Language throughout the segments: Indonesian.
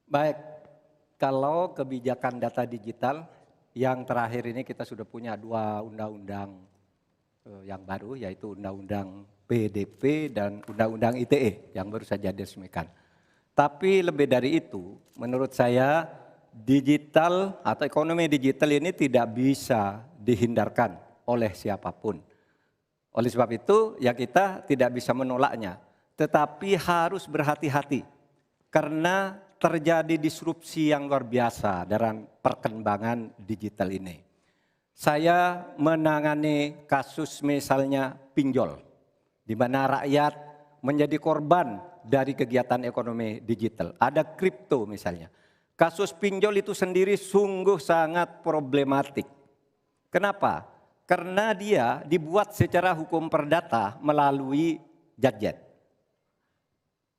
Baik, kalau kebijakan data digital yang terakhir ini kita sudah punya 2 undang-undang yang baru, yaitu Undang-Undang PDP dan Undang-Undang ITE yang baru saja diresmikan. Tapi lebih dari itu, menurut saya digital atau ekonomi digital ini tidak bisa dihindarkan oleh siapapun. Oleh sebab itu, ya kita tidak bisa menolaknya, tetapi harus berhati-hati karena terjadi disrupsi yang luar biasa dalam perkembangan digital ini. Saya menangani kasus misalnya pinjol, di mana rakyat menjadi korban dari kegiatan ekonomi digital. Ada kripto misalnya. Kasus pinjol itu sendiri sungguh sangat problematik. Kenapa? Karena dia dibuat secara hukum perdata melalui gadget.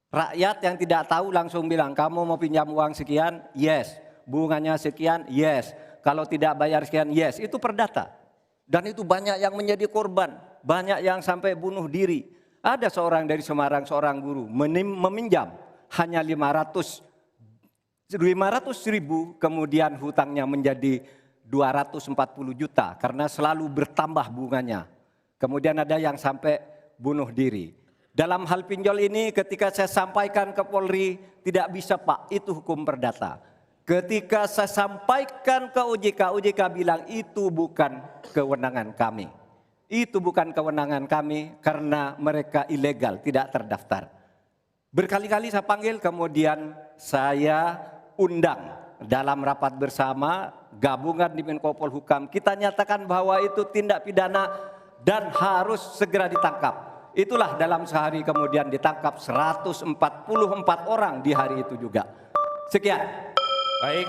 Rakyat yang tidak tahu langsung bilang, kamu mau pinjam uang sekian? Yes. Bunganya sekian? Yes. Kalau tidak bayar sekian? Yes. Itu perdata. Dan itu banyak yang menjadi korban. Banyak yang sampai bunuh diri. Ada seorang dari Semarang, seorang guru, meminjam hanya 500 ribu, kemudian hutangnya menjadi 240 juta karena selalu bertambah bunganya. Kemudian ada yang sampai bunuh diri. Dalam hal pinjol ini ketika saya sampaikan ke Polri, tidak bisa Pak, itu hukum perdata. Ketika saya sampaikan ke OJK, OJK bilang itu bukan kewenangan kami. Itu bukan kewenangan kami karena mereka ilegal, tidak terdaftar. Berkali-kali saya panggil, kemudian saya undang dalam rapat bersama gabungan di Menko Polhukam. Kita nyatakan bahwa itu tindak pidana dan harus segera ditangkap. Itulah dalam sehari kemudian ditangkap 144 orang di hari itu juga. Sekian. Baik,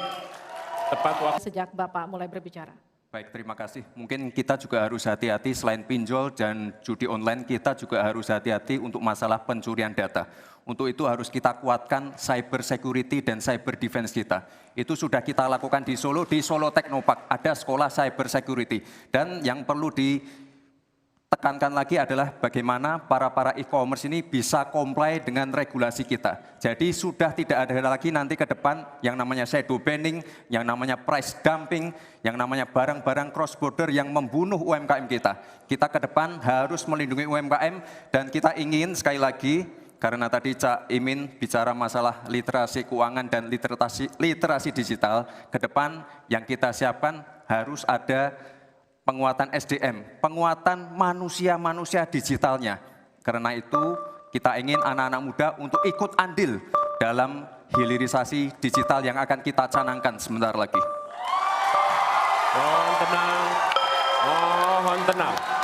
tepat waktu. Sejak Bapak mulai berbicara. Baik, terima kasih. Mungkin kita juga harus hati-hati selain pinjol dan judi online, kita juga harus hati-hati untuk masalah pencurian data. Untuk itu harus kita kuatkan cyber security dan cyber defense kita. Itu sudah kita lakukan di Solo Technopark, ada sekolah cyber security. Dan yang perlu ditekankan lagi adalah bagaimana para e-commerce ini bisa comply dengan regulasi kita. Jadi sudah tidak ada lagi nanti ke depan yang namanya shadow banning, yang namanya price dumping, yang namanya barang-barang cross border yang membunuh UMKM kita. Kita ke depan harus melindungi UMKM dan kita ingin sekali lagi, karena tadi Cak Imin bicara masalah literasi keuangan dan literasi digital, ke depan yang kita siapkan harus ada penguatan SDM, penguatan manusia-manusia digitalnya. Karena itu kita ingin anak-anak muda untuk ikut andil dalam hilirisasi digital yang akan kita canangkan sebentar lagi. Mohon tenang, mohon tenang.